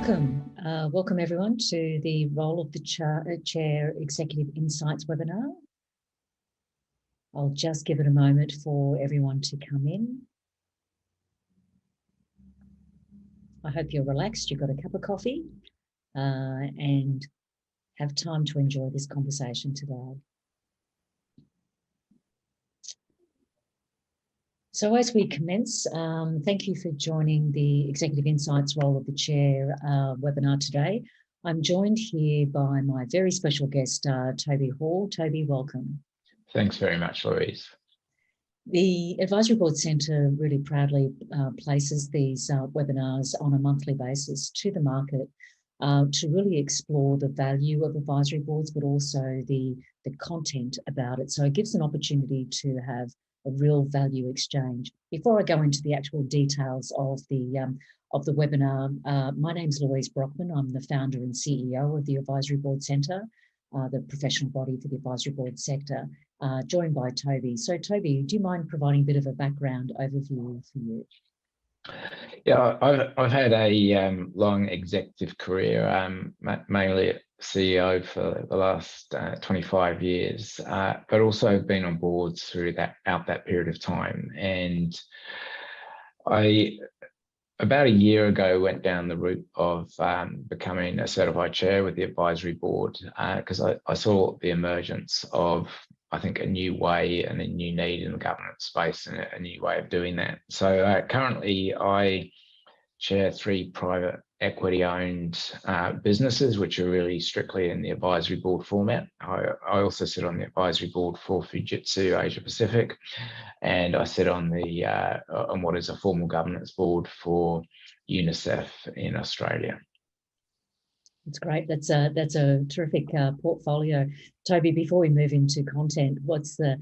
Welcome everyone to the Role of the Chair Executive Insights webinar. I'll just give it a moment for everyone to come in. I hope you're relaxed, you've got a cup of coffee and have time to enjoy this conversation today. So as we commence, thank you for joining the Executive Insights Role of the Chair webinar today. I'm joined here by my very special guest, Toby Hall. Toby, welcome. Thanks very much, Louise. The Advisory Board Centre really proudly places these webinars on a monthly basis to the market to really explore the value of advisory boards, but also the content about it. So it gives an opportunity to have a real value exchange. Before I go into the actual details of the webinar, my name's Louise Broekman. I'm the founder and CEO of the Advisory Board Centre, the professional body for the advisory board sector, joined by Toby. So Toby, do you mind providing a bit of a background overview for you? Yeah, I've had a long executive career, mainly CEO for the last 25 years, but also been on boards throughout that period of time. And I, about a year ago, went down the route of becoming a certified chair with the advisory board because I saw the emergence of, I think, a new way and a new need in the governance space and a new way of doing that. So currently I chair 3 private equity-owned businesses, which are really strictly in the advisory board format. I also sit on the advisory board for Fujitsu Asia Pacific, and I sit on the on what is a formal governance board for UNICEF in Australia. That's great. That's a terrific portfolio. Toby, before we move into content, what's the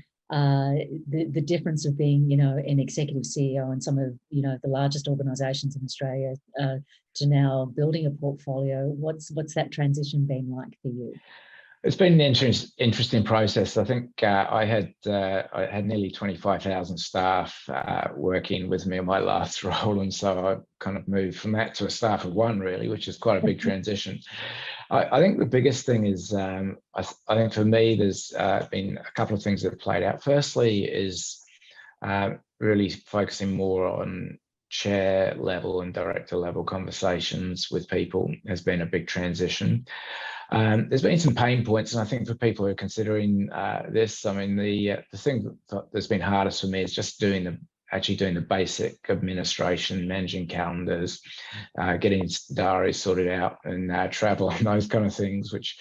difference of being, an executive CEO in some of, the largest organisations in Australia to now building a portfolio? What's that transition been like for you? It's been an interesting process. I think I had nearly 25,000 staff working with me in my last role, and so I kind of moved from that to a staff of 1, really, which is quite a big transition. I think the biggest thing is, I think for me, there's been a couple of things that have played out. Firstly is really focusing more on chair level and director level conversations with people has been a big transition. There's been some pain points, and I think for people who are considering this, I mean, the thing that's been hardest for me is just actually doing the basic administration, managing calendars, getting diaries sorted out, and travel and those kind of things, which,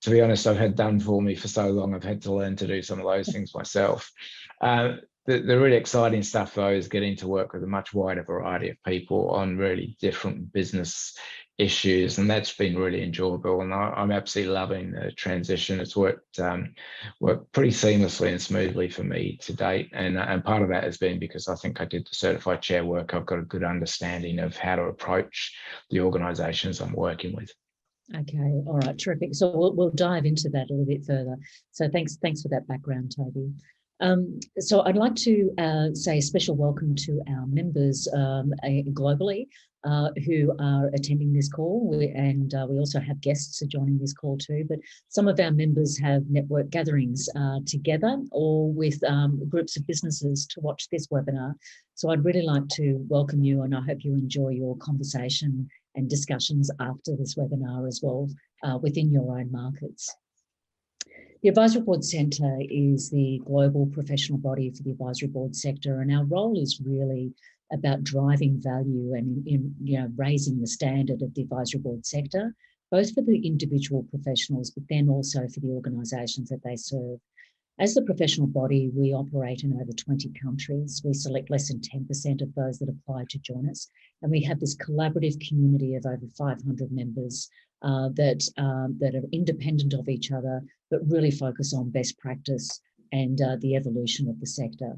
to be honest, I've had done for me for so long. I've had to learn to do some of those things myself. The really exciting stuff, though, is getting to work with a much wider variety of people on really different business issues, and that's been really enjoyable. And I'm absolutely loving the transition. It's worked pretty seamlessly and smoothly for me to date, and part of that has been because I think I did the certified chair work. I've got a good understanding of how to approach the organisations I'm working with. Okay, all right, terrific. So we'll dive into that a little bit further. So thanks for that background, Toby. So I'd like to say a special welcome to our members globally who are attending this call, and we also have guests joining this call too, but some of our members have network gatherings together or with groups of businesses to watch this webinar. So I'd really like to welcome you, and I hope you enjoy your conversation and discussions after this webinar as well within your own markets. The Advisory Board Centre is the global professional body for the advisory board sector, and our role is really about driving value and raising the standard of the advisory board sector, both for the individual professionals, but then also for the organisations that they serve. As the professional body, we operate in over 20 countries. We select less than 10% of those that apply to join us, and we have this collaborative community of over 500 members that are independent of each other, but really focus on best practice and the evolution of the sector.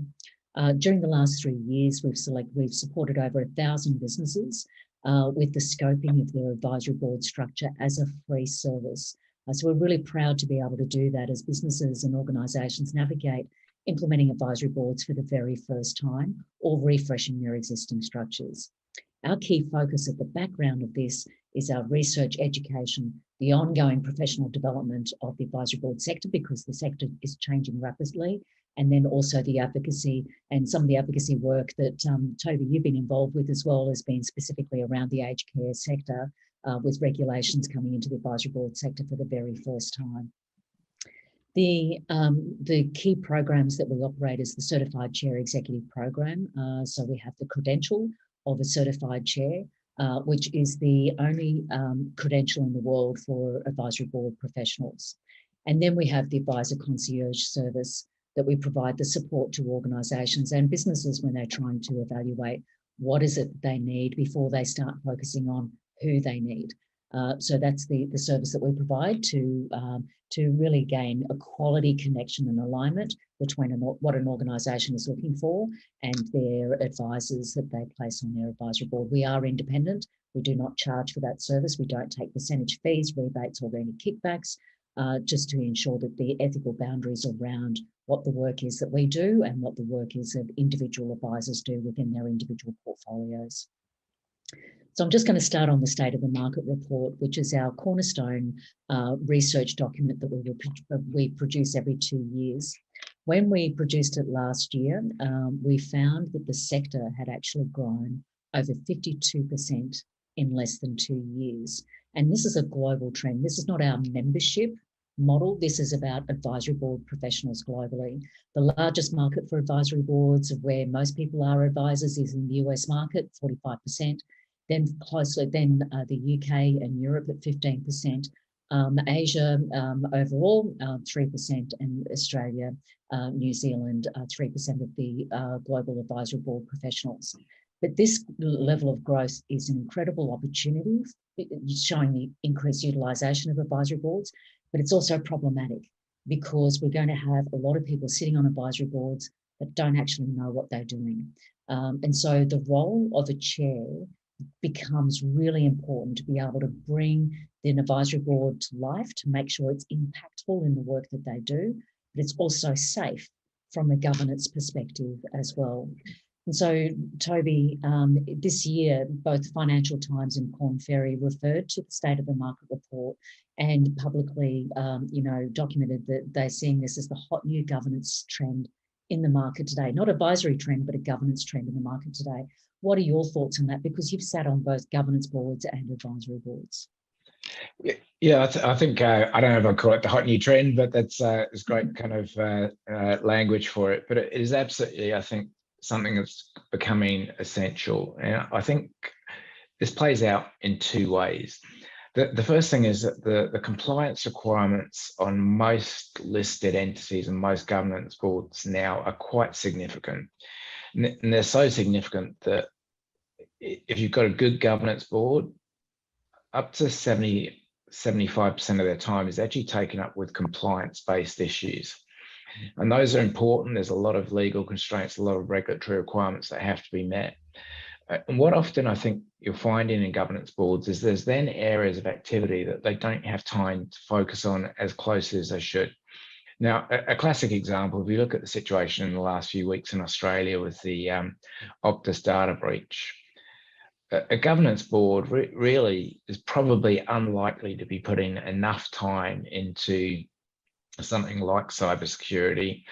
During the last 3 years, we've supported over 1,000 businesses with the scoping of their advisory board structure as a free service. So we're really proud to be able to do that as businesses and organisations navigate implementing advisory boards for the very first time or refreshing their existing structures. Our key focus at the background of this is our research education, the ongoing professional development of the advisory board sector, because the sector is changing rapidly, and then also the advocacy, and some of the advocacy work that Toby, you've been involved with as well, has been specifically around the aged care sector, with regulations coming into the advisory board sector for the very first time. The key programs that we operate is the Certified Chair Executive Program. So we have the credential of a Certified Chair, which is the only credential in the world for advisory board professionals. And then we have the Advisor Concierge Service that we provide the support to organisations and businesses when they're trying to evaluate what is it they need before they start focusing on who they need. So that's the service that we provide to really gain a quality connection and alignment between what an organisation is looking for and their advisors that they place on their advisory board. We are independent. We do not charge for that service. We don't take percentage fees, rebates or any kickbacks, just to ensure that the ethical boundaries around what the work is that we do and what the work is that individual advisors do within their individual portfolios. So I'm just going to start on the State of the Market report, which is our cornerstone research document that we produce every 2 years. When we produced it last year, we found that the sector had actually grown over 52% in less than 2 years. And this is a global trend. This is not our membership model. This is about advisory board professionals globally. The largest market for advisory boards, where most people are advisors, is in the US market, 45%. Then the UK and Europe at 15%, Asia overall 3%, and Australia, New Zealand 3% of the global advisory board professionals. But this level of growth is an incredible opportunity, showing the increased utilisation of advisory boards, but it's also problematic because we're going to have a lot of people sitting on advisory boards that don't actually know what they're doing. And so the role of a chair becomes really important to be able to bring the advisory board to life, to make sure it's impactful in the work that they do, but it's also safe from a governance perspective as well. And so, Toby, this year, both Financial Times and Korn Ferry referred to the State of the Market report and publicly, documented that they're seeing this as the hot new governance trend in the market today. Not advisory trend, but a governance trend in the market today. What are your thoughts on that? Because you've sat on both governance boards and advisory boards. Yeah, I think, I don't know if I'd call it the hot new trend, but that's it's great kind of language for it. But it is absolutely, I think, something that's becoming essential. And I think this plays out in two ways. The first thing is that the compliance requirements on most listed entities and most governance boards now are quite significant. And they're so significant that if you've got a good governance board, up to 75% of their time is actually taken up with compliance-based issues. And those are important. There's a lot of legal constraints, a lot of regulatory requirements that have to be met. And what often I think you're finding in governance boards is there's then areas of activity that they don't have time to focus on as closely as they should. Now, a classic example, if you look at the situation in the last few weeks in Australia with the Optus data breach, a governance board really is probably unlikely to be putting enough time into something like cybersecurity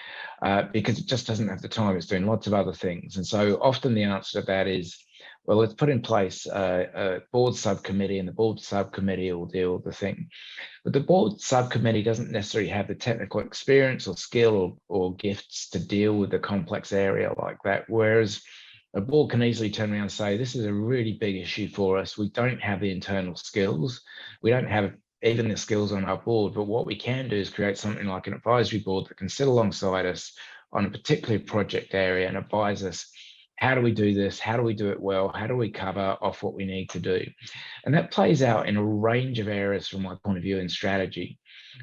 because it just doesn't have the time. It's doing lots of other things. And so often the answer to that is, well, let's put in place a board subcommittee, and the board subcommittee will deal with the thing. But the board subcommittee doesn't necessarily have the technical experience or skill or gifts to deal with a complex area like that. Whereas a board can easily turn around and say, this is a really big issue for us. We don't have the internal skills. We don't have even the skills on our board, but what we can do is create something like an advisory board that can sit alongside us on a particular project area and advise us, how do we do this? How do we do it well? How do we cover off what we need to do? And that plays out in a range of areas from my point of view in strategy,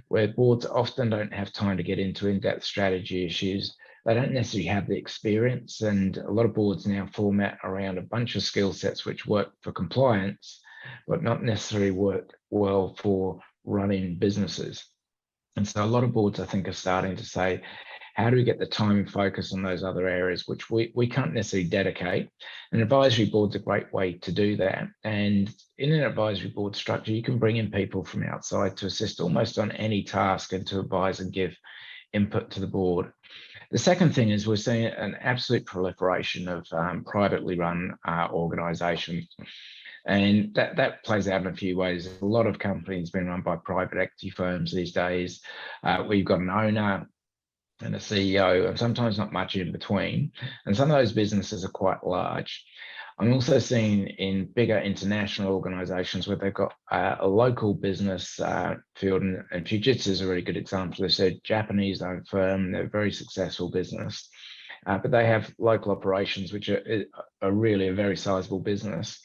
where boards often don't have time to get into in-depth strategy issues. They don't necessarily have the experience, and a lot of boards now format around a bunch of skill sets which work for compliance, but not necessarily work well for running businesses. And so a lot of boards, I think, are starting to say, how do we get the time and focus on those other areas which we can't necessarily dedicate? An advisory board's a great way to do that. And in an advisory board structure, you can bring in people from outside to assist almost on any task and to advise and give input to the board. The second thing is we're seeing an absolute proliferation of privately run organisations. And that plays out in a few ways. A lot of companies being run by private equity firms these days, where you've got an owner and a CEO, and sometimes not much in between. And some of those businesses are quite large. I'm also seeing in bigger international organizations where they've got a local business field, and Fujitsu is a really good example. It's a Japanese-owned firm, they're a very successful business, but they have local operations, which are really a very sizable business.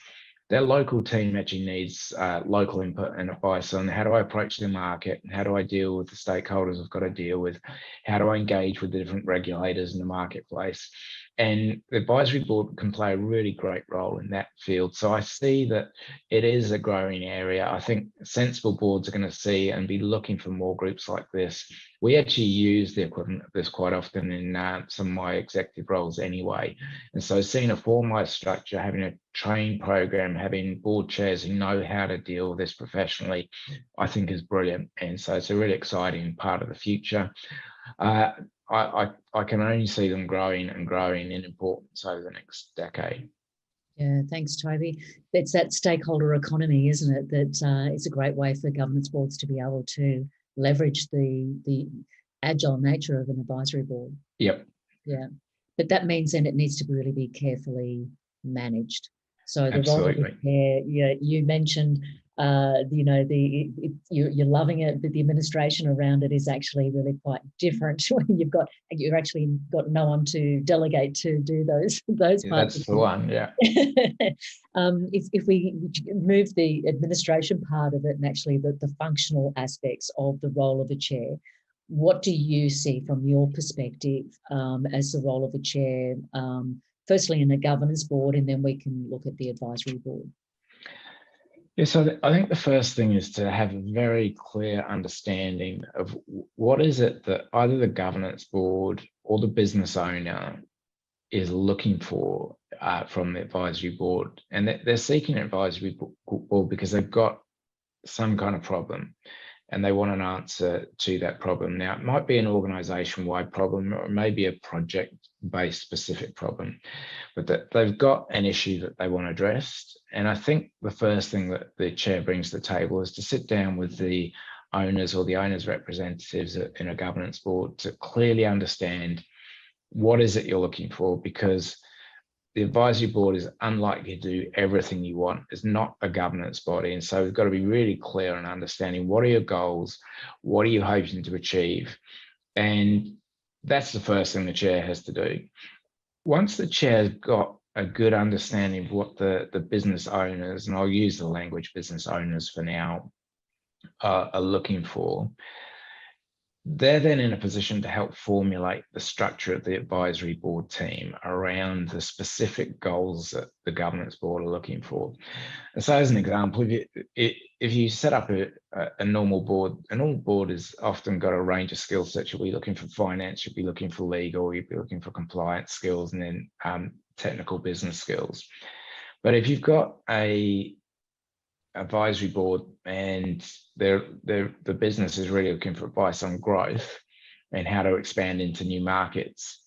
Their local team actually needs local input and advice on how do I approach the market, how do I deal with the stakeholders I've got to deal with, how do I engage with the different regulators in the marketplace. And the advisory board can play a really great role in that field. So I see that it is a growing area. I think sensible boards are going to see and be looking for more groups like this. We actually use the equivalent of this quite often in some of my executive roles anyway. And so seeing a formalized structure, having a training program, having board chairs who know how to deal with this professionally, I think is brilliant. And so it's a really exciting part of the future. I can only see them growing and growing in importance over the next decade. Yeah, thanks, Toby. It's that stakeholder economy, isn't it? That it's a great way for governance boards to be able to leverage the agile nature of an advisory board. Yep. Yeah, but that means then it needs to really be carefully managed. So the Absolutely. role of the chair, yeah, you mentioned, you're loving it, but the administration around it is actually really quite different when you've actually got no one to delegate to do those parts. That's the one, yeah. If we move the administration part of it and actually the functional aspects of the role of a chair, what do you see from your perspective as the role of a chair? Firstly, in a governance board, and then we can look at the advisory board. Yeah, so I think the first thing is to have a very clear understanding of what is it that either the governance board or the business owner is looking for from the advisory board. And they're seeking an advisory board because they've got some kind of problem and they want an answer to that problem. Now, it might be an organization-wide problem or maybe a project-based specific problem, but that they've got an issue that they want addressed. And I think the first thing that the chair brings to the table is to sit down with the owners or the owners' representatives in a governance board to clearly understand what is it you're looking for, because the advisory board is unlikely to do everything you want. It's not a governance body. And so we've got to be really clear on understanding what are your goals, what are you hoping to achieve? And that's the first thing the chair has to do. Once the chair's got a good understanding of what the business owners, and I'll use the language business owners for now, are looking for, they're then in a position to help formulate the structure of the advisory board team around the specific goals that the governance board are looking for. And so as an example, if you set up a normal board has often got a range of skill sets. You'll be looking for finance, you'll be looking for legal, you'll be looking for compliance skills, and then technical business skills. But if you've got a advisory board and the business is really looking for advice on growth and how to expand into new markets,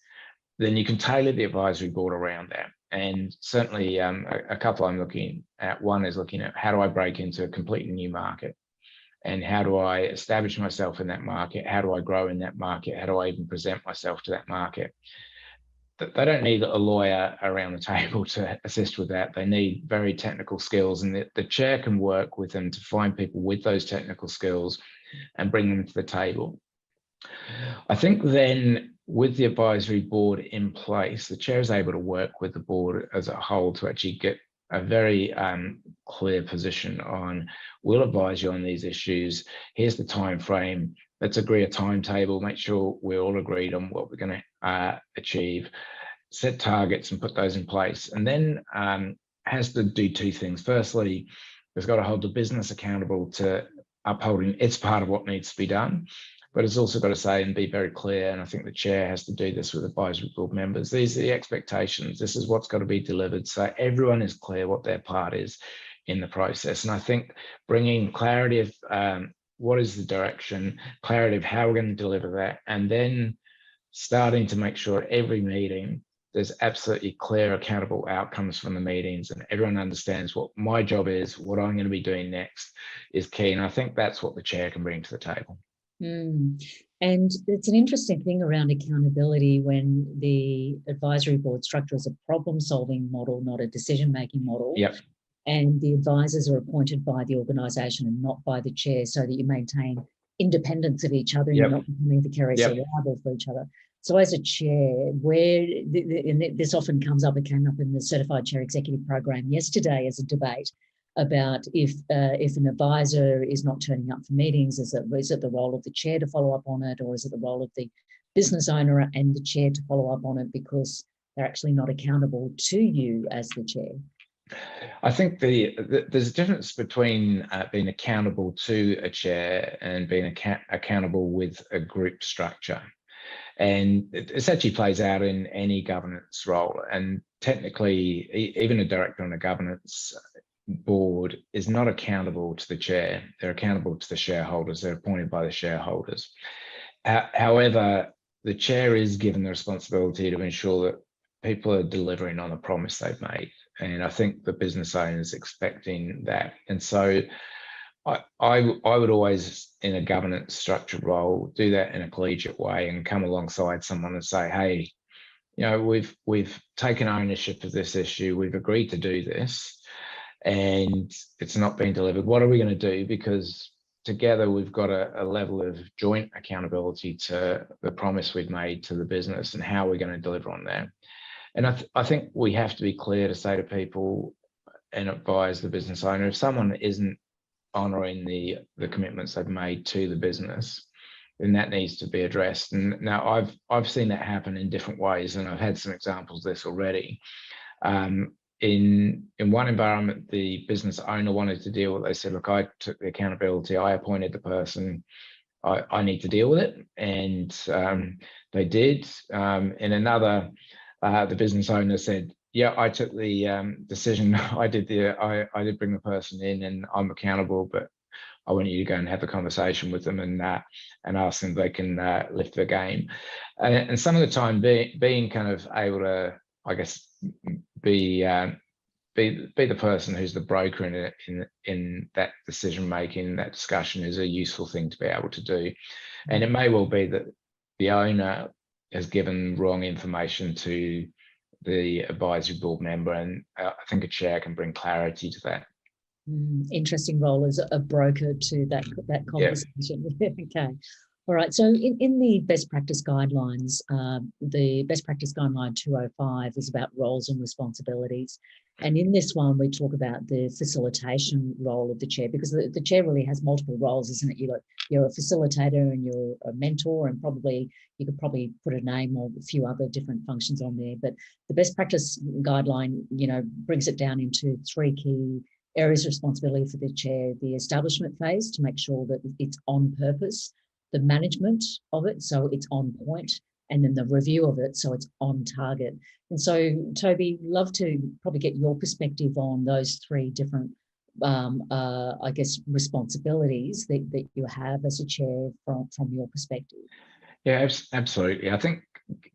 then you can tailor the advisory board around that. And certainly a couple I'm looking at, one is looking at how do I break into a completely new market, and how do I establish myself in that market, how do I grow in that market, how do I even present myself to that market. They don't need a lawyer around the table to assist with that. They need very technical skills, and the chair can work with them to find people with those technical skills and bring them to the table. I think then with the advisory board in place, the chair is able to work with the board as a whole to actually get a very clear position on, we'll advise you on these issues. Here's the time frame. Let's agree a timetable, make sure we're all agreed on what we're going to achieve, set targets and put those in place. And then has to do two things. Firstly, it's got to hold the business accountable to upholding its part of what needs to be done. but it's also got to say and be very clear. And I think the chair has to do this with advisory board members. These are the expectations. This is what's got to be delivered. So everyone is clear what their part is in the process. And I think bringing clarity of what is the direction, clarity of how we're going to deliver that, and then starting to make sure every meeting there's absolutely clear, accountable outcomes from the meetings, and everyone understands what my job is, what I'm going to be doing next is key. And I think that's what the chair can bring to the table. And it's an interesting thing around accountability when the advisory board structure is a problem-solving model, not a decision-making model. Yep. And the advisors are appointed by the organisation and not by the chair, so that you maintain independence of each other and you're not becoming vicariously liable for each other. So as a chair, and this often comes up, it came up in the Certified Chair Executive Program yesterday as a debate about if an advisor is not turning up for meetings, is it the role of the chair to follow up on it, or is it the role of the business owner and the chair to follow up on it because they're actually not accountable to you as the chair? I think there's a difference between being accountable to a chair and being accountable with a group structure. And this actually plays out in any governance role. And technically, even a director on a governance board is not accountable to the chair. They're accountable to the shareholders. They're appointed by the shareholders. However, the chair is given the responsibility to ensure that people are delivering on the promise they've made. And I think the business owner is expecting that. And so I would always, in a governance structure role, do that in a collegiate way and come alongside someone and say, hey, you know, we've taken ownership of this issue. We've agreed to do this and it's not being delivered. What are we going to do? Because together we've got a level of joint accountability to the promise we've made to the business and how we're going to deliver on that. And I think we have to be clear to say to people and advise the business owner, if someone isn't honouring the commitments they've made to the business, then that needs to be addressed. And now I've seen that happen in different ways, and I've had some examples of this already. In one environment, the business owner wanted to deal with it. They said, look, I took the accountability, I appointed the person, I need to deal with it. And they did. In another, the business owner said, yeah, I took the decision. I did bring the person in, and I'm accountable, but I want you to go and have a conversation with them and ask them if they can lift their game. And some of the time, being kind of able to, I guess, be the person who's the broker in that decision making, that discussion, is a useful thing to be able to do. And it may well be that the owner has given wrong information to the advisory board member, and I think a chair can bring clarity to that. Interesting role as a broker to that conversation. Yeah. Okay. All right. So in the best practice guidelines, the best practice guideline 205 is about roles and responsibilities. And in this one, we talk about the facilitation role of the chair, because the chair really has multiple roles, isn't it? You're a facilitator and you're a mentor, and you could probably put a name or a few other different functions on there. But the best practice guideline, brings it down into three key areas of responsibility for the chair: the establishment phase, to make sure that it's on purpose; the management of it, so it's on point; and then the review of it, so it's on target. And so, Toby, love to probably get your perspective on those three different, responsibilities that you have as a chair from your perspective. Yeah, absolutely. I think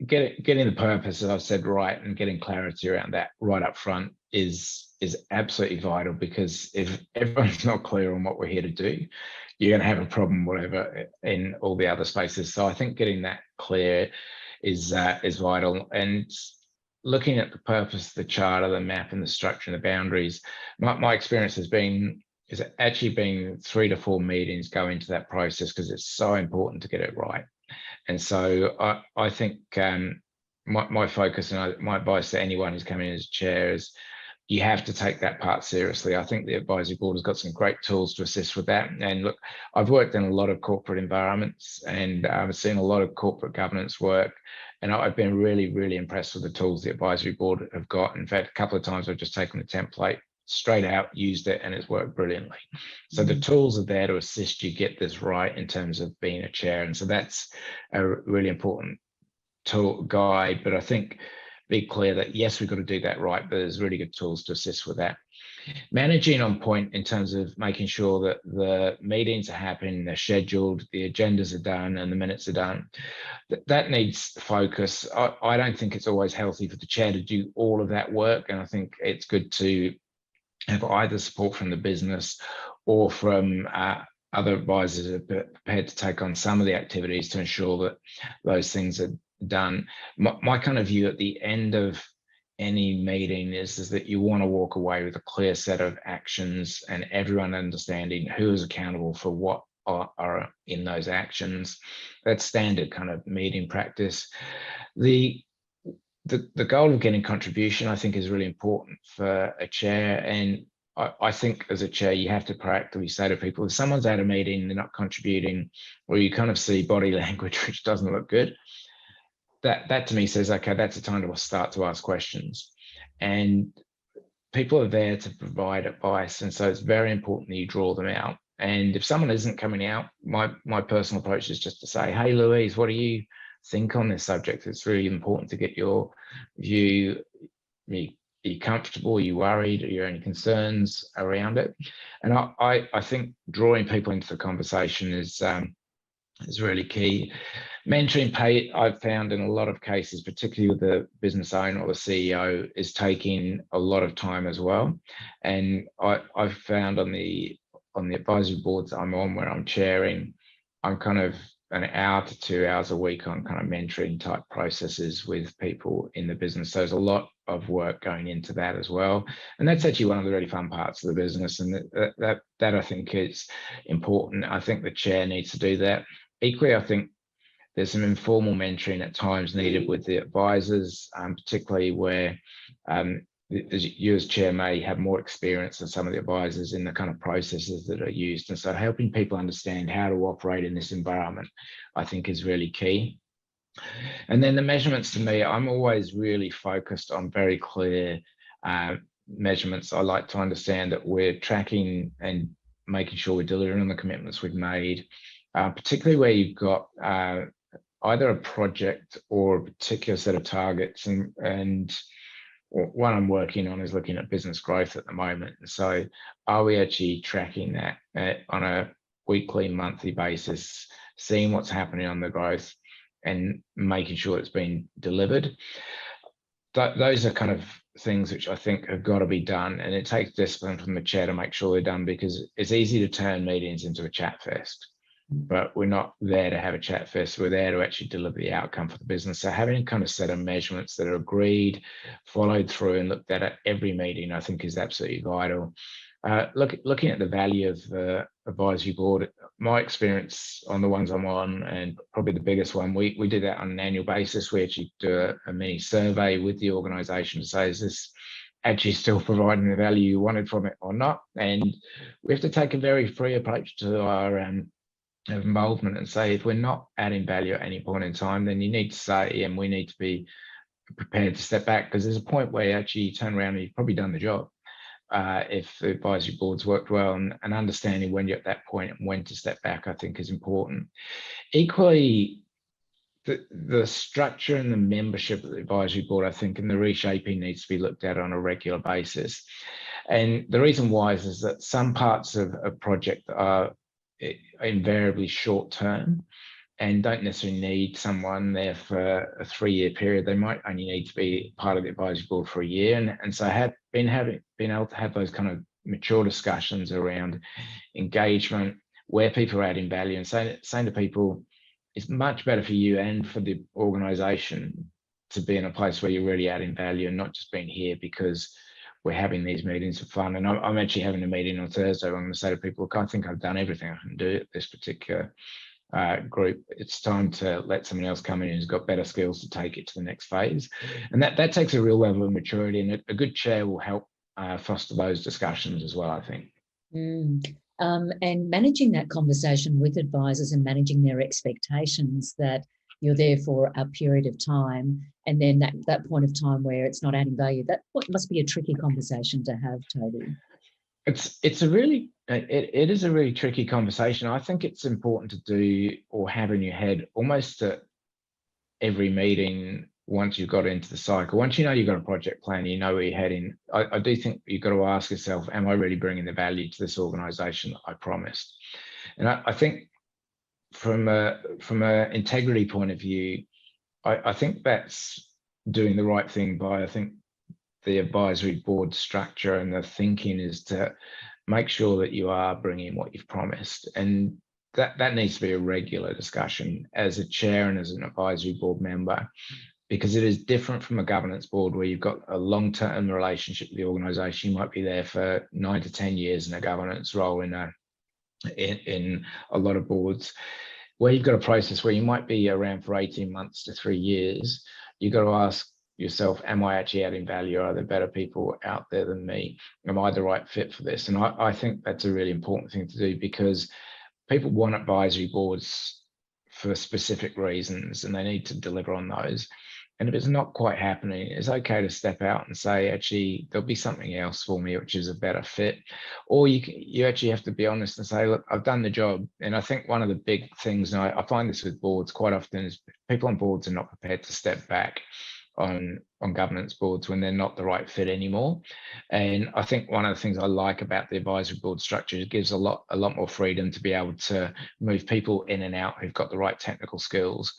getting the purpose, as I've said, right, and getting clarity around that right up front is absolutely vital, because if everyone's not clear on what we're here to do, you're going to have a problem, whatever, in all the other spaces. So I think getting that clear is vital. And looking at the purpose, the charter, the map, and the structure and the boundaries, my experience has been actually being 3 to 4 meetings go into that process, because it's so important to get it right. And so I think my focus and my advice to anyone who's coming in as chair is you have to take that part seriously. I think the advisory board has got some great tools to assist with that. And look, I've worked in a lot of corporate environments, and I've seen a lot of corporate governance work, and I've been really, really impressed with the tools the advisory board have got. In fact, a couple of times I've just taken the template, straight out used it and it's worked brilliantly. So the tools are there to assist you get this right in terms of being a chair. And so that's a really important tool guide. But I think be clear that yes, we've got to do that right, but there's really good tools to assist with that. Managing on point in terms of making sure that the meetings are happening, they're scheduled, the agendas are done, and the minutes are done. That needs focus. I don't think it's always healthy for the chair to do all of that work, and I think it's good to have either support from the business or from other advisors that are prepared to take on some of the activities to ensure that those things are done. My kind of view at the end of any meeting is that you want to walk away with a clear set of actions and everyone understanding who is accountable for what are in those actions. That's standard kind of meeting practice. The goal of getting contribution, I think, is really important for a chair. And I think as a chair, you have to proactively say to people, if someone's at a meeting, they're not contributing, or you kind of see body language which doesn't look good, that to me says, okay, that's a time to start to ask questions. And people are there to provide advice. And so it's very important that you draw them out. And if someone isn't coming out, my personal approach is just to say, hey, Louise, what do you think on this subject? It's really important to get your view. Are you comfortable? Are you worried? Are there any concerns around it? And I think drawing people into the conversation is really key. Mentoring pay, I've found in a lot of cases, particularly with the business owner or the CEO, is taking a lot of time as well. And I've found on the advisory boards I'm on, where I'm chairing, I'm kind of an hour to 2 hours a week on kind of mentoring type processes with people in the business. So there's a lot of work going into that as well. And that's actually one of the really fun parts of the business. And that I think is important. I think the chair needs to do that. Equally, I think there's some informal mentoring at times needed with the advisors, particularly where you as chair may have more experience than some of the advisors in the kind of processes that are used. And so helping people understand how to operate in this environment, I think, is really key. And then the measurements, to me, I'm always really focused on very clear measurements. I like to understand that we're tracking and making sure we're delivering on the commitments we've made, particularly where you've got either a project or a particular set of targets. And one I'm working on is looking at business growth at the moment. So are we actually tracking that on a weekly, monthly basis, seeing what's happening on the growth and making sure it's being delivered? Those are kind of things which I think have got to be done. And it takes discipline from the chair to make sure they're done, because it's easy to turn meetings into a chat fest. But we're not there to have a chat fest. We're there to actually deliver the outcome for the business. So having a kind of set of measurements that are agreed, followed through, and looked at every meeting, I think, is absolutely vital. Looking at the value of the advisory board, my experience on the ones I'm on, and probably the biggest one, we do that on an annual basis. We actually do a mini survey with the organisation to say, is this actually still providing the value you wanted from it or not? And we have to take a very free approach to our involvement and say, if we're not adding value at any point in time, then you need to say, and we need to be prepared to step back, because there's a point where actually you turn around and you've probably done the job. If the advisory board's worked well, and understanding when you're at that point and when to step back, I think, is important. Equally, the structure and the membership of the advisory board, I think, and the reshaping needs to be looked at on a regular basis. And the reason why is that some parts of a project are invariably short term and don't necessarily need someone there for a 3-year period. They might only need to be part of the advisory board for a year. And so I have been able to have those kind of mature discussions around engagement, where people are adding value, and saying to people, it's much better for you and for the organization to be in a place where you're really adding value and not just being here because we're having these meetings for fun. And I'm actually having a meeting on Thursday where I'm going to say to people, look, I think I've done everything I can do at this particular group. It's time to let someone else come in who's got better skills to take it to the next phase. And that takes a real level of maturity, and a good chair will help foster those discussions as well, I think. And managing that conversation with advisors and managing their expectations that you're there for a period of time, and then that point of time where it's not adding value, that must be a tricky conversation to have, Toby. It's a really it is a really tricky conversation. I think it's important to do or have in your head almost at every meeting. Once you've got into the cycle, once you know you've got a project plan, you know where you're heading, I do think you've got to ask yourself, am I really bringing the value to this organization that I promised? And I think from a integrity point of view, I think that's doing the right thing by, I think, the advisory board structure, and the thinking is to make sure that you are bringing what you've promised. And that needs to be a regular discussion as a chair and as an advisory board member, because it is different from a governance board where you've got a long-term relationship with the organization. You might be there for 9 to 10 years in a governance role in a lot of boards, where you've got a process where you might be around for 18 months to 3 years. You've got to ask yourself, am I actually adding value? Are there better people out there than me? Am I the right fit for this? And I think that's a really important thing to do, because people want advisory boards for specific reasons, and they need to deliver on those. And if it's not quite happening, it's okay to step out and say, actually, there'll be something else for me which is a better fit. Or you actually have to be honest and say, look, I've done the job. And I think one of the big things, and I find this with boards quite often, is people on boards are not prepared to step back on governance boards when they're not the right fit anymore. And I think one of the things I like about the advisory board structure is it gives a lot more freedom to be able to move people in and out who've got the right technical skills.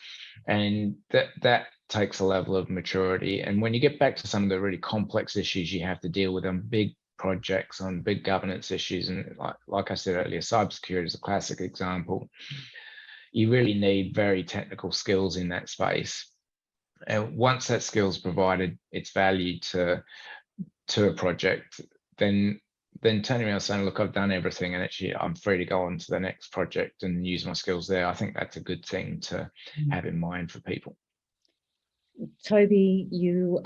And that takes a level of maturity. And when you get back to some of the really complex issues you have to deal with on big projects, on big governance issues, and like I said earlier, cybersecurity is a classic example, you really need very technical skills in that space. And once that skill's provided its value to a project, then turning around saying, look, I've done everything and actually I'm free to go on to the next project and use my skills there. I think that's a good thing to have in mind for people. Toby, you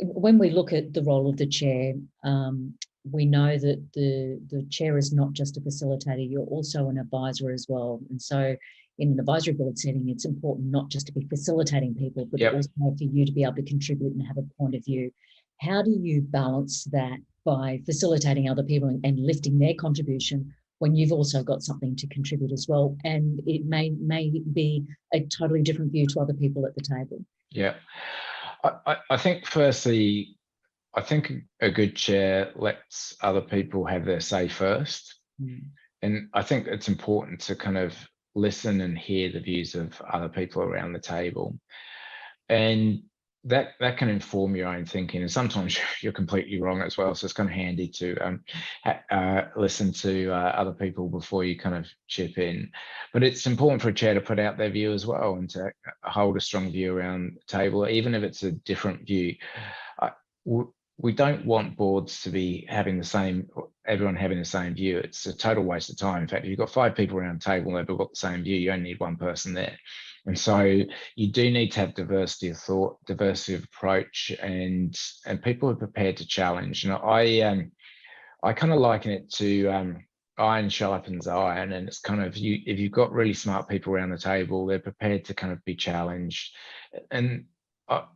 when we look at the role of the chair, we know that the chair is not just a facilitator, you're also an advisor as well. And so in an advisory board setting, it's important not just to be facilitating people, but also for you to be able to contribute and have a point of view. How do you balance that by facilitating other people and lifting their contribution when you've also got something to contribute as well? And it may be a totally different view to other people at the table. Yeah. I think firstly, I think a good chair lets other people have their say first. And I think it's important to kind of listen and hear the views of other people around the table. And that can inform your own thinking. And sometimes you're completely wrong as well. So it's kind of handy to listen to other people before you kind of chip in. But it's important for a chair to put out their view as well and to hold a strong view around the table, even if it's a different view. We don't want boards to be having everyone having the same view. It's a total waste of time. In fact, if you've got 5 people around the table and they've all got the same view, you only need one person there. And so you do need to have diversity of thought, diversity of approach, and people are prepared to challenge. And I kind of liken it to iron sharpens iron, and it's kind of if you've got really smart people around the table, they're prepared to kind of be challenged. And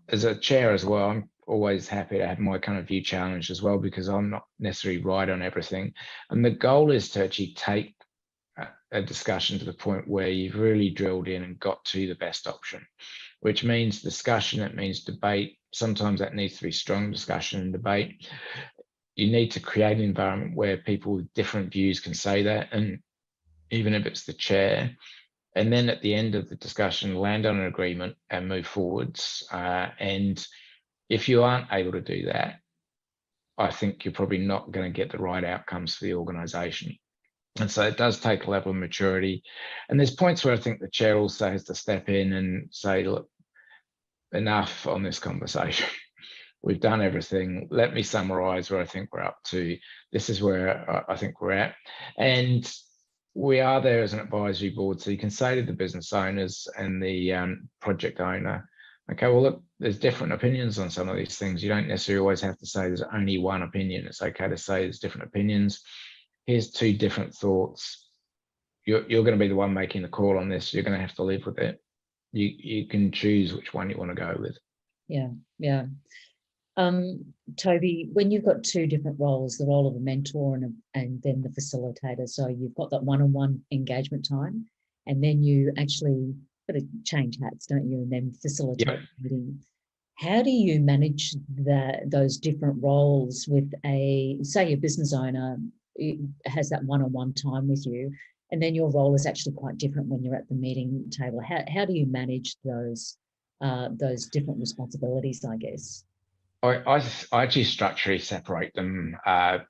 as a chair as well, I'm always happy to have my kind of view challenged as well, because I'm not necessarily right on everything. And the goal is to actually take a discussion to the point where you've really drilled in and got to the best option, which means discussion, it means debate. Sometimes that needs to be strong discussion and debate. You need to create an environment where people with different views can say that, and even if it's the chair. And then at the end of the discussion, land on an agreement and move forwards. And if you aren't able to do that, I think you're probably not going to get the right outcomes for the organization. And so it does take a level of maturity. And there's points where I think the chair also has to step in and say, look, enough on this conversation. We've done everything. Let me summarize where I think we're up to. This is where I think we're at. And we are there as an advisory board. So you can say to the business owners and the project owner, okay, well, look, there's different opinions on some of these things. You don't necessarily always have to say there's only one opinion. It's okay to say there's different opinions. Here's 2 different thoughts. you're going to be the one making the call on this. You're going to have to live with it. You can choose which one you want to go with. Yeah. Toby, when you've got two different roles, the role of a mentor and then the facilitator, so you've got that one-on-one engagement time, and then you actually got to change hats, don't you, and then facilitate the meeting. How do you manage those different roles with say a business owner has that one-on-one time with you, and then your role is actually quite different when you're at the meeting table? How do you manage those different responsibilities, I guess? I actually structurally separate them. I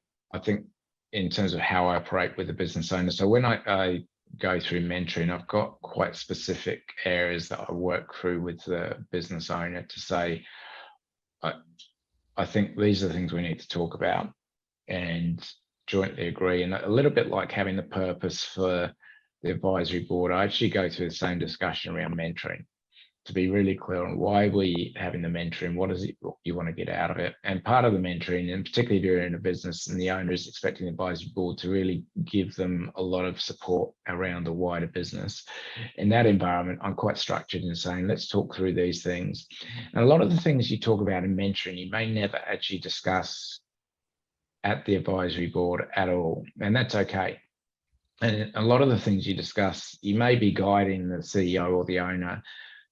think in terms of how I operate with a business owner. So when I go through mentoring, I've got quite specific areas that I work through with the business owner to say, I think these are the things we need to talk about and jointly agree. And a little bit like having the purpose for the advisory board, I actually go through the same discussion around mentoring, to be really clear on why we're having the mentoring, what is it you want to get out of it. And part of the mentoring, and particularly if you're in a business and the owner is expecting the advisory board to really give them a lot of support around the wider business. In that environment, I'm quite structured in saying, let's talk through these things. And a lot of the things you talk about in mentoring, you may never actually discuss at the advisory board at all, and that's okay. And a lot of the things you discuss, you may be guiding the CEO or the owner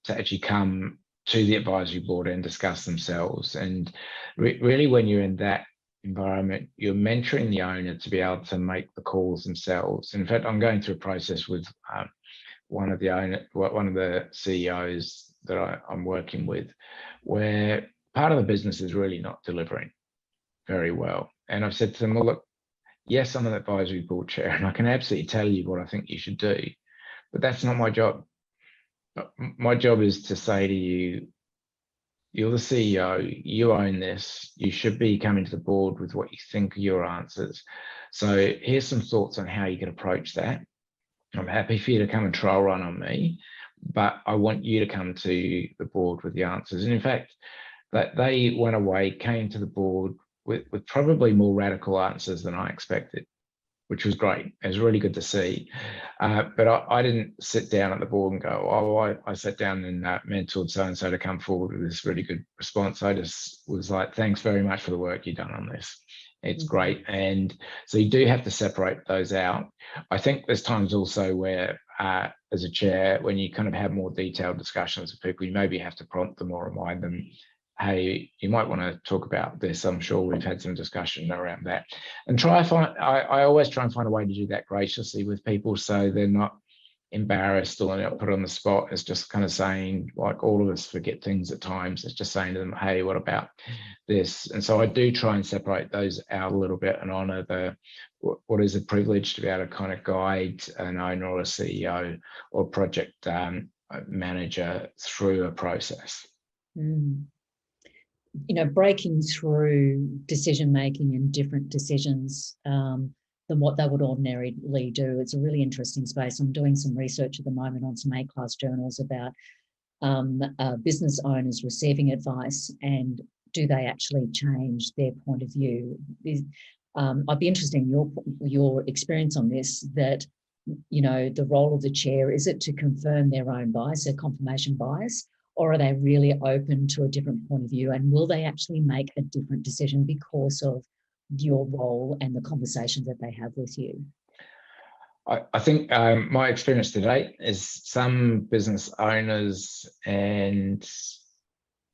to actually come to the advisory board and discuss themselves. And really, when you're in that environment, you're mentoring the owner to be able to make the calls themselves. In fact, I'm going through a process with one of the CEOs that I'm working with, where part of the business is really not delivering very well. And I've said to them, well, look, yes, I'm an advisory board chair, and I can absolutely tell you what I think you should do, but that's not my job. My job is to say to you, you're the CEO, you own this, you should be coming to the board with what you think are your answers. So here's some thoughts on how you can approach that. I'm happy for you to come and trial run on me, but I want you to come to the board with the answers. And in fact, that they went away, came to the board with probably more radical answers than I expected, which was great. It was really good to see. But I didn't sit down at the board and go, oh, I sat down and mentored so-and-so to come forward with this really good response. I just was like, thanks very much for the work you've done on this. It's great. And so you do have to separate those out. I think there's times also where, as a chair, when you kind of have more detailed discussions with people, you maybe have to prompt them or remind them, hey, you might want to talk about this. I'm sure we've had some discussion around that. And I always try and find a way to do that graciously with people so they're not embarrassed or they're not put on the spot. It's just kind of saying, like all of us forget things at times. It's just saying to them, hey, what about this? And so I do try and separate those out a little bit and honor what is a privilege to be able to kind of guide an owner or a CEO or project manager through a process. You know, breaking through decision making and different decisions than what they would ordinarily do. It's a really interesting space. I'm doing some research at the moment on some A-class journals about business owners receiving advice and do they actually change their point of view. I'd be interested in your experience on this, that, you know, the role of the chair, is it to confirm their own bias, their confirmation bias, or are they really open to a different point of view? And will they actually make a different decision because of your role and the conversations that they have with you? I think my experience to date is some business owners and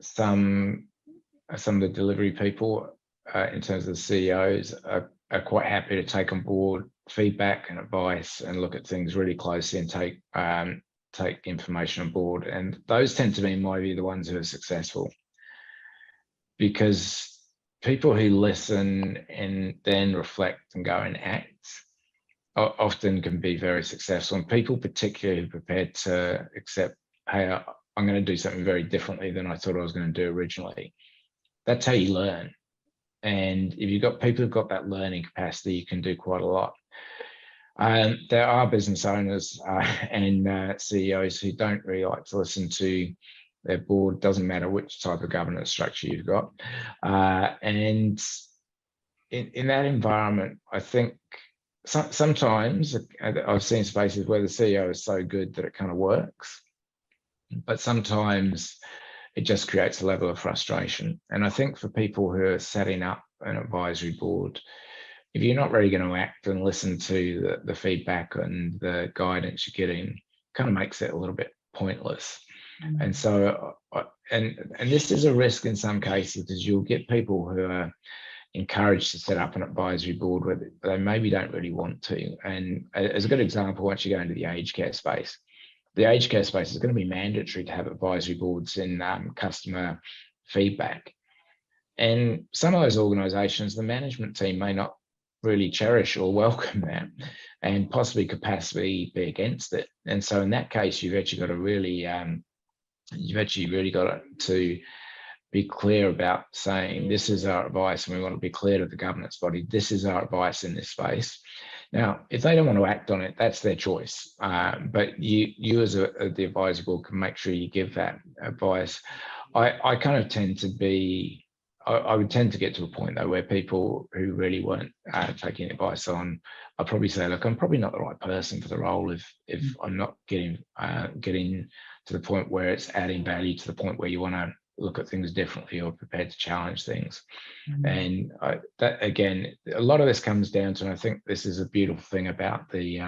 some of the delivery people, in terms of the CEOs, are quite happy to take on board feedback and advice and look at things really closely and take information on board. And those tend to be, in my view, the ones who are successful, because people who listen and then reflect and go and act often can be very successful. And people particularly prepared to accept, hey, I'm going to do something very differently than I thought I was going to do originally. That's how you learn. And if you've got people who've got that learning capacity, you can do quite a lot. There are business owners and CEOs who don't really like to listen to their board. Doesn't matter which type of governance structure you've got. And in that environment, I think sometimes I've seen spaces where the CEO is so good that it kind of works, but sometimes it just creates a level of frustration. And I think for people who are setting up an advisory board, if you're not really going to act and listen to the feedback and the guidance you're getting, kind of makes it a little bit pointless. And so, and this is a risk in some cases, is you'll get people who are encouraged to set up an advisory board where they maybe don't really want to. And as a good example, once you go into the aged care space, the aged care space is going to be mandatory to have advisory boards in customer feedback. And some of those organizations, the management team may not really cherish or welcome that, and possibly capacity be against it. And so in that case, you've actually got to really, to be clear about saying, this is our advice, and we want to be clear to the governance body, this is our advice in this space. Now, if they don't want to act on it, that's their choice. But you as the advisory board can make sure you give that advice. I kind of tend to be, I would tend to get to a point though where people who really weren't taking advice on, I'll probably say, look, I'm probably not the right person for the role if I'm not getting to the point where it's adding value, to the point where you want to look at things differently or prepared to challenge things. And that, again, a lot of this comes down to, and I think this is a beautiful thing about the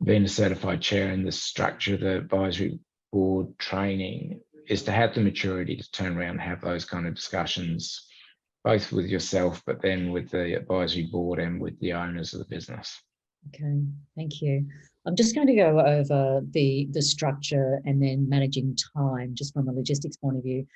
being a certified chair and the structure of the advisory board training, is to have the maturity to turn around and have those kind of discussions, both with yourself, but then with the advisory board and with the owners of the business. Okay, thank you. I'm just going to go over the structure and then managing time, just from a logistics point of view.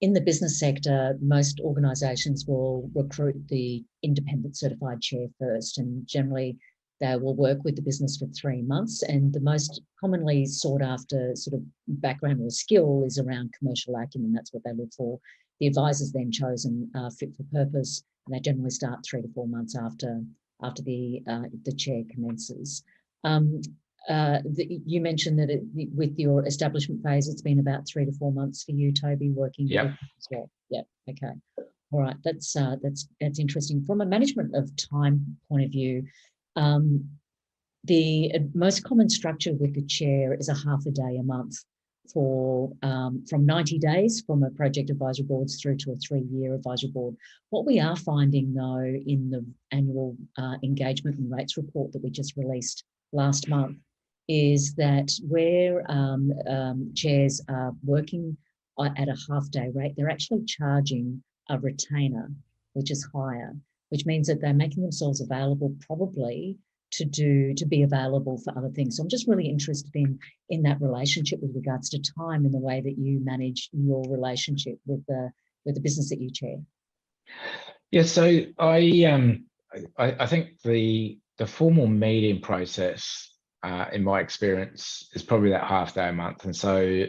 In the business sector, most organisations will recruit the independent certified chair first, and generally they will work with the business for 3 months. And the most commonly sought after sort of background or skill is around commercial acumen. That's what they look for. The advisor's then chosen fit for purpose, and they generally start 3 to 4 months after the chair commences. You mentioned that with your establishment phase, it's been about 3 to 4 months for you, Toby, working with it as well. Yeah. Okay. All right. That's interesting. From a management of time point of view, the most common structure with the chair is a half a day a month for from 90 days from a project advisory boards through to a 3-year advisory board. What we are finding though in the annual engagement and rates report that we just released last month is that where chairs are working at a half-day rate, they're actually charging a retainer, which is higher, which means that they're making themselves available probably to be available for other things. So I'm just really interested in that relationship with regards to time and the way that you manage your relationship with the business that you chair. Yeah, so I think the formal meeting process, in my experience, is probably that half day a month. And so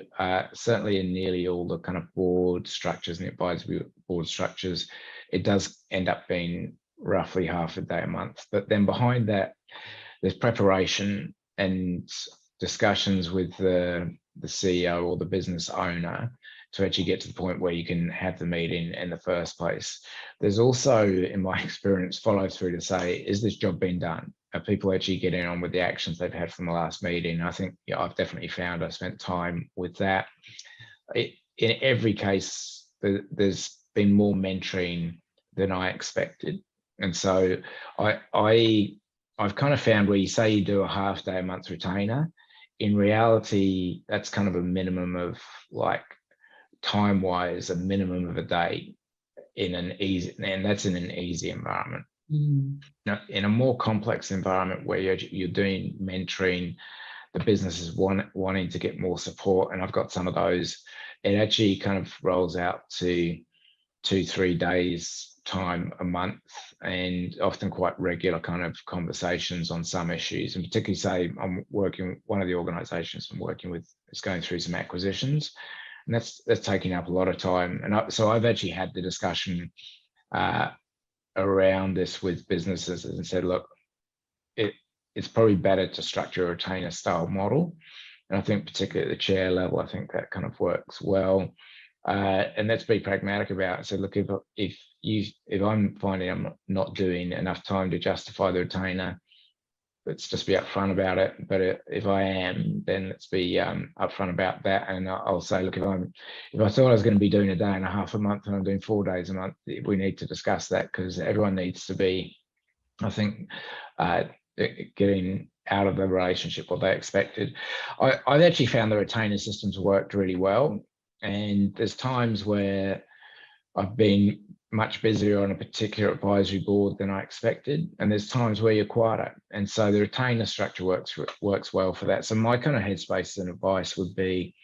certainly in nearly all the kind of board structures and advisory board structures, it does end up being roughly half a day a month. But then behind that, there's preparation and discussions with the CEO or the business owner to actually get to the point where you can have the meeting in the first place. There's also, in my experience, follow through to say, is this job being done? Are people actually getting on with the actions they've had from the last meeting? I think I've definitely found I spent time with that. In every case, there's been more mentoring than I expected. And so I've kind of found where you say you do a half day a month retainer, in reality, that's kind of a minimum of, like, time-wise, a minimum of a day in an easy, and that's in an easy environment. Now, in a more complex environment where you're doing mentoring, the business is wanting to get more support, and I've got some of those, it actually kind of rolls out to 2-3 days time a month, and often quite regular kind of conversations on some issues. And particularly, say I'm working, one of the organizations I'm working with is going through some acquisitions, and that's taking up a lot of time. And so I've actually had the discussion around this with businesses and said, look, it's probably better to structure a retainer style model. And I think particularly at the chair level, I think that kind of works well. And let's be pragmatic about it. So look, if I'm finding I'm not doing enough time to justify the retainer, let's just be upfront about it. But if I am, then let's be upfront about that. And I'll say, look, if I thought I was going to be doing a day and a half a month and I'm doing 4 days a month, we need to discuss that, because everyone needs to be, I think, getting out of the relationship what they expected. I've actually found the retainer systems worked really well. And there's times where I've been much busier on a particular advisory board than I expected, and there's times where you're quieter, and so the retainer structure works well for that. So my kind of headspace and advice would be,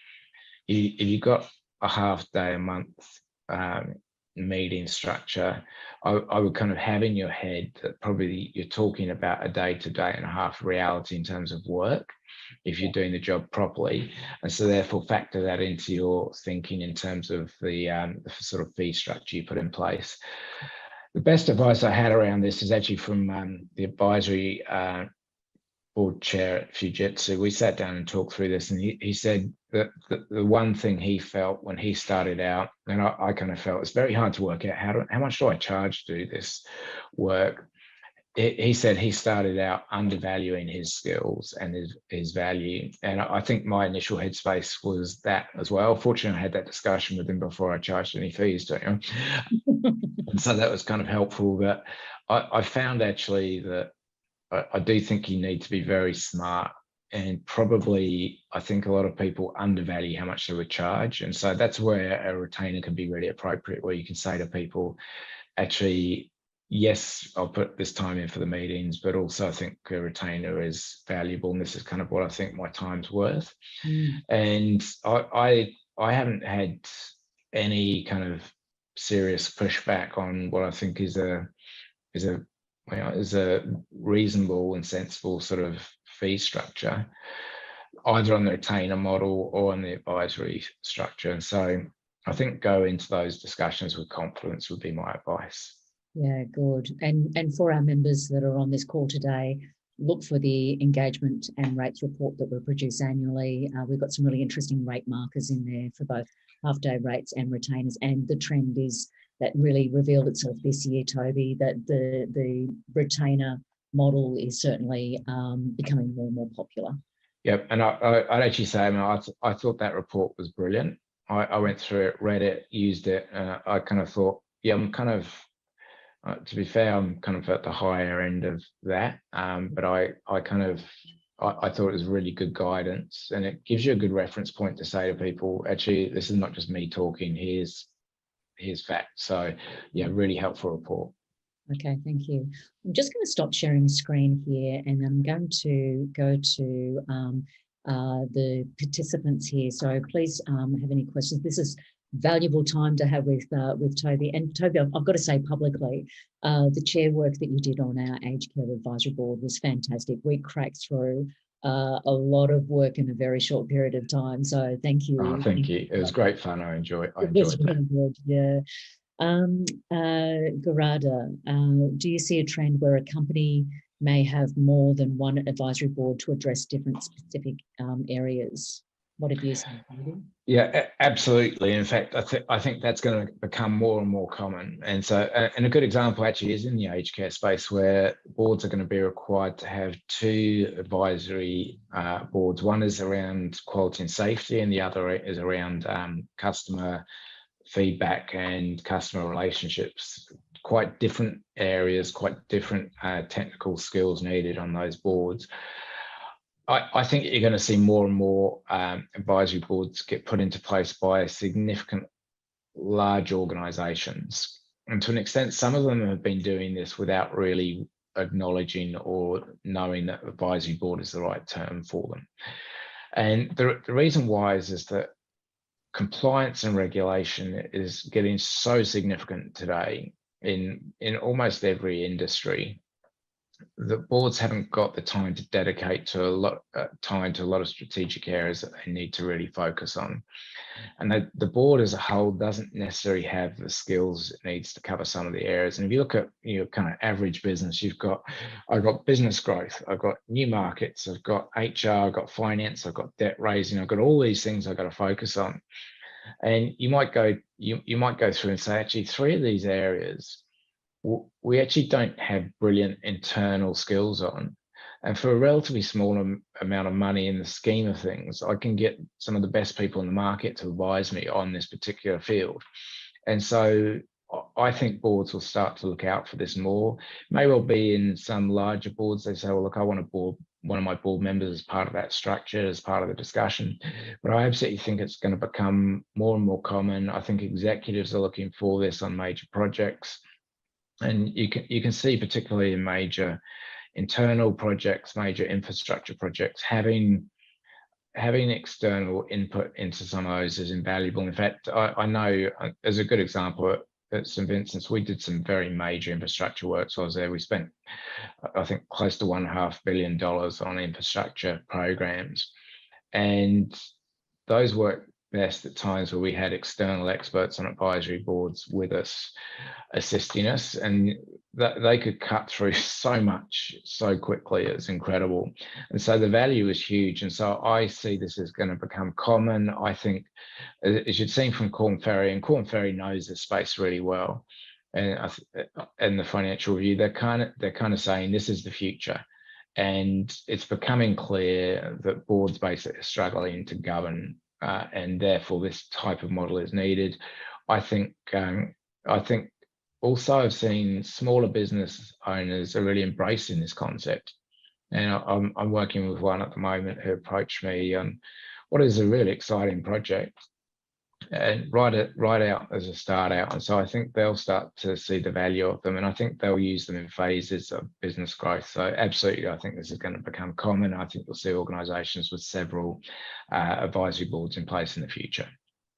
if you've got a half day a month meeting structure, I would kind of have in your head that probably you're talking about a day to day and a half reality in terms of work, if you're doing the job properly. And so therefore factor that into your thinking in terms of the sort of fee structure you put in place. The best advice I had around this is actually from the advisory board chair at Fujitsu. We sat down and talked through this, and he said that the one thing he felt when he started out, and I kind of felt it's very hard to work out how much do I charge to do this work. He said he started out undervaluing his skills and his value. And I think my initial headspace was that as well. Fortunately, I had that discussion with him before I charged any fees to him. And so that was kind of helpful. But I found actually that I do think you need to be very smart. And probably, I think a lot of people undervalue how much they would charge. And so that's where a retainer can be really appropriate, where you can say to people, actually, yes, I'll put this time in for the meetings, but also I think a retainer is valuable, and this is kind of what I think my time's worth. And I haven't had any kind of serious pushback on what I think is a reasonable and sensible sort of fee structure, either on the retainer model or on the advisory structure. And so I think go into those discussions with confidence would be my advice. Yeah, good. And for our members that are on this call today, look for the engagement and rates report that we produce annually. We've got some really interesting rate markers in there for both half-day rates and retainers. And the trend is that really revealed itself this year, Toby, that the retainer model is certainly becoming more and more popular. Yep, and I'd actually say, I thought that report was brilliant. I went through it, read it, used it, and I kind of thought, yeah, I'm kind of, to be fair, I'm kind of at the higher end of that, but I thought it was really good guidance, and it gives you a good reference point to say to people, actually, this is not just me talking, here's facts. So yeah, really helpful report. Okay, thank you. I'm just going to stop sharing the screen here, and I'm going to go to the participants here. So please have any questions. This is valuable time to have with Toby. And Toby, I've got to say publicly, the chair work that you did on our aged care advisory board was fantastic. We cracked through a lot of work in a very short period of time. So thank you. Oh, thank you. It was great fun. I enjoyed it. Was that. really good, yeah. Garada, do you see a trend where a company may have more than one advisory board to address different specific areas? What have you seen? Yeah, absolutely. In fact, I think that's going to become more and more common. And so, and a good example actually is in the aged care space, where boards are going to be required to have 2 advisory boards. One is around quality and safety, and the other is around customer feedback and customer relationships. Quite different areas, quite different technical skills needed on those boards. I think you're going to see more and more advisory boards get put into place by significant large organizations. And to an extent, some of them have been doing this without really acknowledging or knowing that advisory board is the right term for them. And the reason why is that compliance and regulation is getting so significant today in almost every industry. The boards haven't got the time to dedicate to a lot of strategic areas that they need to really focus on. And the board as a whole doesn't necessarily have the skills it needs to cover some of the areas. And if you look at your kind of average business, I've got business growth, I've got new markets, I've got HR, I've got finance, I've got debt raising, I've got all these things I've got to focus on. And you might go through and say, actually, 3 of these areas we actually don't have brilliant internal skills on. And for a relatively small amount of money in the scheme of things, I can get some of the best people in the market to advise me on this particular field. And so I think boards will start to look out for this more. It may well be in some larger boards, they say, well, look, I want one of my board members as part of that structure, as part of the discussion. But I absolutely think it's going to become more and more common. I think executives are looking for this on major projects. And you can see, particularly in major internal projects, major infrastructure projects, having external input into some of those is invaluable. In fact, I know, as a good example, at St Vincent's, we did some very major infrastructure work. So I was there. We spent, I think, close to $1.5 billion on infrastructure programs, and those work best at times where we had external experts on advisory boards with us, assisting us, and that they could cut through so much so quickly. It's incredible. And so the value is huge. And so I see this is going to become common. I think, as you've seen from Korn Ferry, and Korn Ferry knows this space really well, and the Financial Review, they're kind of saying this is the future. And it's becoming clear that boards basically are struggling to govern, and therefore this type of model is needed. I think also I've seen smaller business owners are really embracing this concept. And I'm working with one at the moment who approached me on what is a really exciting project, and right out as a start out. And so I think they'll start to see the value of them, and I think they'll use them in phases of business growth. So absolutely, I think this is going to become common. I think we'll see organisations with several advisory boards in place in the future.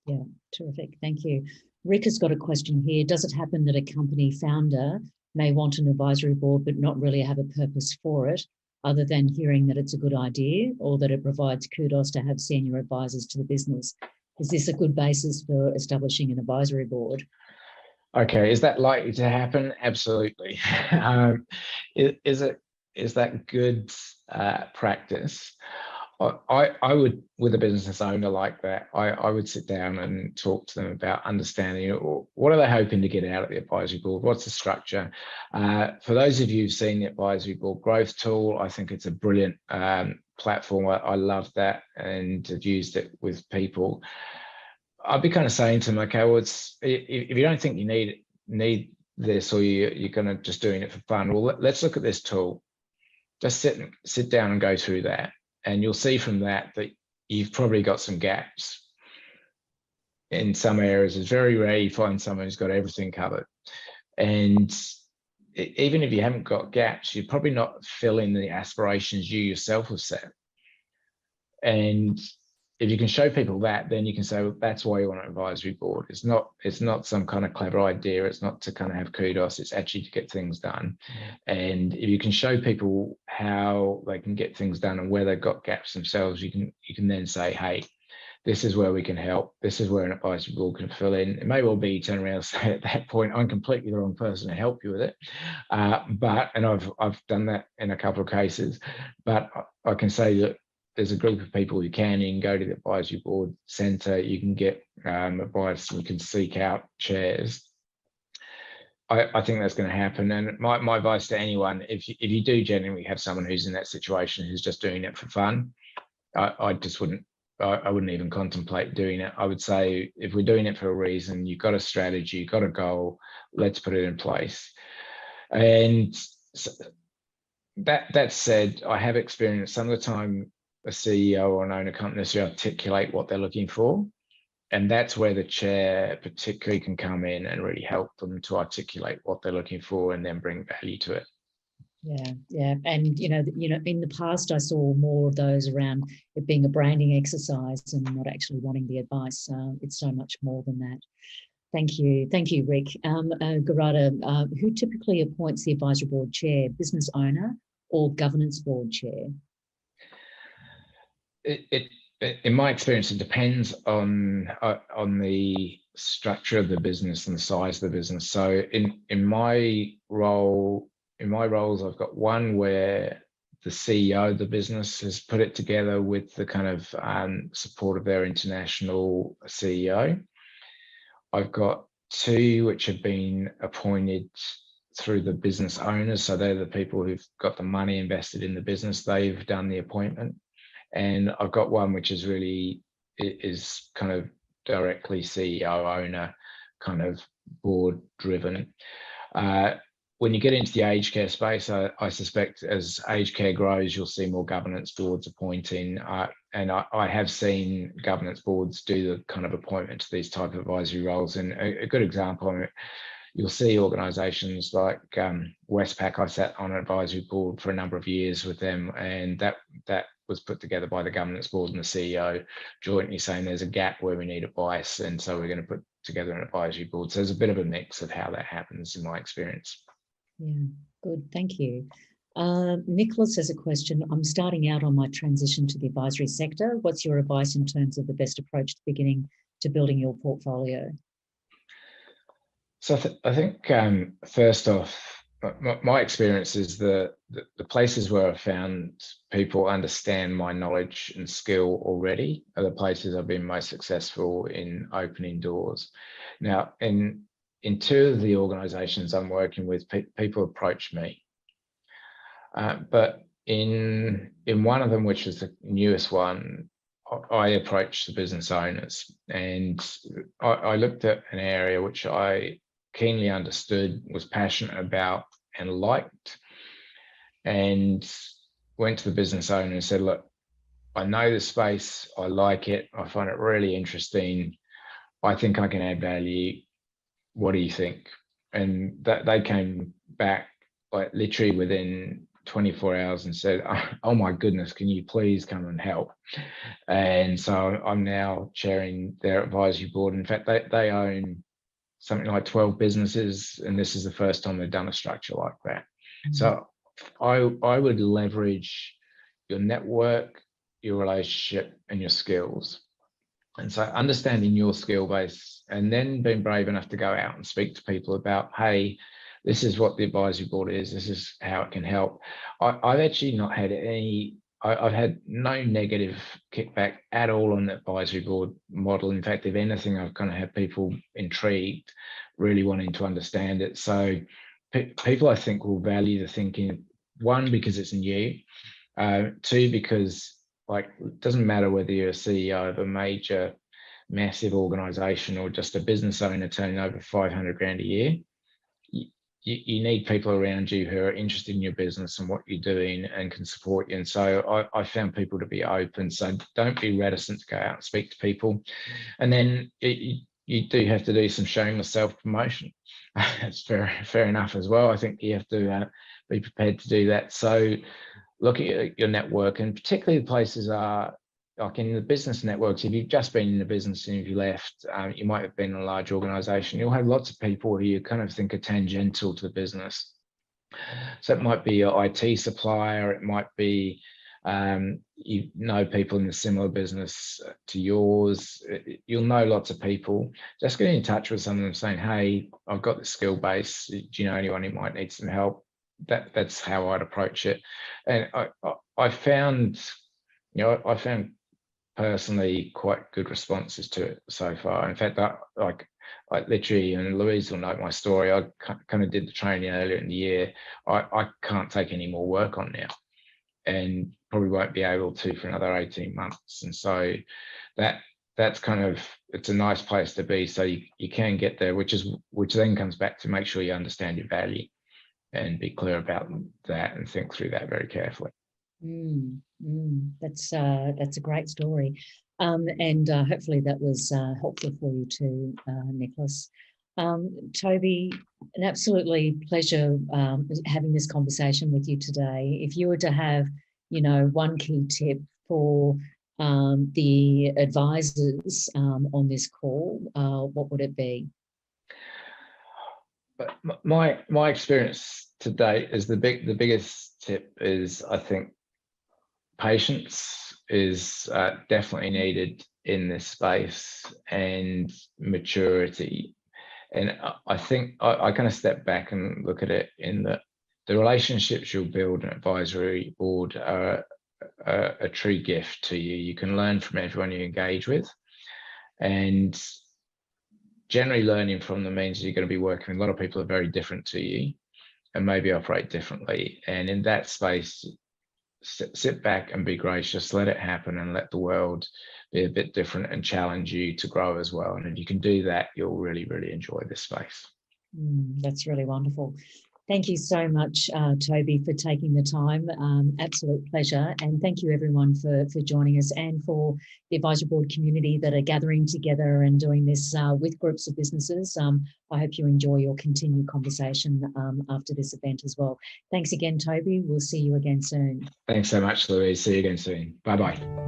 Yeah, terrific. Thank you. Rick has got a question here. Does it happen that a company founder may want an advisory board but not really have a purpose for it, other than hearing that it's a good idea or that it provides kudos to have senior advisors to the business? Is this a good basis for establishing an advisory board? Okay, is that likely to happen? Absolutely. Is that good practice? I would, with a business owner like that, I would sit down and talk to them about understanding what are they hoping to get out of the advisory board? What's the structure? For those of you who've seen the advisory board growth tool, I think it's a brilliant platform. I love that and have used it with people. I'd be kind of saying to them, okay, well, if you don't think you need this, or you're kind of just doing it for fun, well, let's look at this tool. Just sit down and go through that. And you'll see from that you've probably got some gaps in some areas. It's very rare you find someone who's got everything covered. And even if you haven't got gaps, you're probably not filling the aspirations you yourself have set. And if you can show people that, then you can say, well, that's why you want an advisory board. It's not some kind of clever idea. It's not to kind of have kudos. It's actually to get things done. And if you can show people how they can get things done and where they've got gaps themselves, you can then say, hey, this is where we can help. This is where an advisory board can fill in. It may well be you turn around and say at that point, I'm completely the wrong person to help you with it. And I've done that in a couple of cases, but I can say that there's a group of people who can. You can go to the advisory board centre. You can get advice. You can seek out chairs. I think that's going to happen. And my advice to anyone, if you do genuinely have someone who's in that situation who's just doing it for fun, I wouldn't even contemplate doing it. I would say, if we're doing it for a reason, you've got a strategy, you've got a goal, let's put it in place. And so that said, I have experienced some of the time a CEO or an owner can't necessarily articulate what they're looking for. And that's where the chair particularly can come in and really help them to articulate what they're looking for and then bring value to it. Yeah. And, in the past, I saw more of those around it being a branding exercise and not actually wanting the advice. It's so much more than that. Thank you, Rick. Gerarda, who typically appoints the advisory board chair, business owner or governance board chair? In my experience, it depends on the structure of the business and the size of the business. So in my roles, I've got one where the CEO of the business has put it together with the kind of support of their international CEO. I've got 2 which have been appointed through the business owners. So they're the people who've got the money invested in the business. They've done the appointment. And I've got 1 which is really is kind of directly CEO owner, kind of board driven. When you get into the aged care space, I suspect as aged care grows, you'll see more governance boards appointing. And I have seen governance boards do the kind of appointment to these type of advisory roles. And a good example of it, you'll see organisations like Westpac. I sat on an advisory board for a number of years with them, and that was put together by the governance board and the CEO jointly saying there's a gap where we need advice, and so we're going to put together an advisory board. So there's a bit of a mix of how that happens in my experience. Yeah, good. Thank you. Nicholas has a question. I'm starting out on my transition to the advisory sector. What's your advice in terms of the best approach to beginning to building your portfolio? So I think first off, my experience is the places where I've found people understand my knowledge and skill already are the places I've been most successful in opening doors. Now, in 2 of the organisations I'm working with, people approach me. But in 1 of them, which is the newest one, I approached the business owners, and I looked at an area which I keenly understood, was passionate about and liked, and went to the business owner and said, look, I know the space, I like it, I find it really interesting, I think I can add value, what do you think? And that they came back like literally within 24 hours and said, oh my goodness, can you please come and help? And so I'm now chairing their advisory board. In fact, they own something like 12 businesses, and this is the first time they've done a structure like that. Mm-hmm. So I would leverage your network, your relationship, and your skills. And so understanding your skill base, and then being brave enough to go out and speak to people about, hey, this is what the advisory board is, this is how it can help. I've actually not had I've had no negative kickback at all on the advisory board model. In fact, if anything, I've kind of had people intrigued, really wanting to understand it. So people, I think, will value the thinking, 1, because it's new, 2, because like it doesn't matter whether you're a CEO of a massive organization or just a business owner turning over 500 grand a year. You need people around you who are interested in your business and what you're doing and can support you. And so I found people to be open. So don't be reticent to go out and speak to people. And then you do have to do some shameless self-promotion. That's fair enough as well. I think you have to be prepared to do that. So look at your network, and particularly the places are like in the business networks. If you've just been in the business and if you left, you might have been in a large organization. You'll have lots of people who you kind of think are tangential to the business. So it might be your IT supplier, it might be you know people in a similar business to yours. You'll know lots of people. Just getting in touch with some of them saying, hey, I've got the skill base, do you know anyone who might need some help? That's how I'd approach it. And I found personally quite good responses to it so far. In fact, I literally, and Louise will know my story, I kind of did the training earlier in the year. I can't take any more work on now, and probably won't be able to for another 18 months. And so that's kind of, it's a nice place to be. So you can get there, which then comes back to make sure you understand your value and be clear about that and think through that very carefully. That's a great story, and hopefully that was helpful for you too, Nicholas. Toby, an absolutely pleasure having this conversation with you today. If you were to have, 1 key tip for the advisors on this call, what would it be? But my experience to date is the biggest tip is, I think, patience is definitely needed in this space, and maturity. And I think I kind of step back and look at it in that the relationships you'll build in an advisory board are a true gift to you. You can learn from everyone you engage with, and generally learning from them means you're going to be working with a lot of people who are very different to you and maybe operate differently. And in that space, sit back and be gracious, let it happen, and let the world be a bit different and challenge you to grow as well. And if you can do that, you'll really, really enjoy this space. That's really wonderful. Thank you so much, Toby, for taking the time. Absolute pleasure. And thank you, everyone, for joining us, and for the advisory board community that are gathering together and doing this with groups of businesses. I hope you enjoy your continued conversation after this event as well. Thanks again, Toby. We'll see you again soon. Thanks so much, Louise. See you again soon. Bye-bye.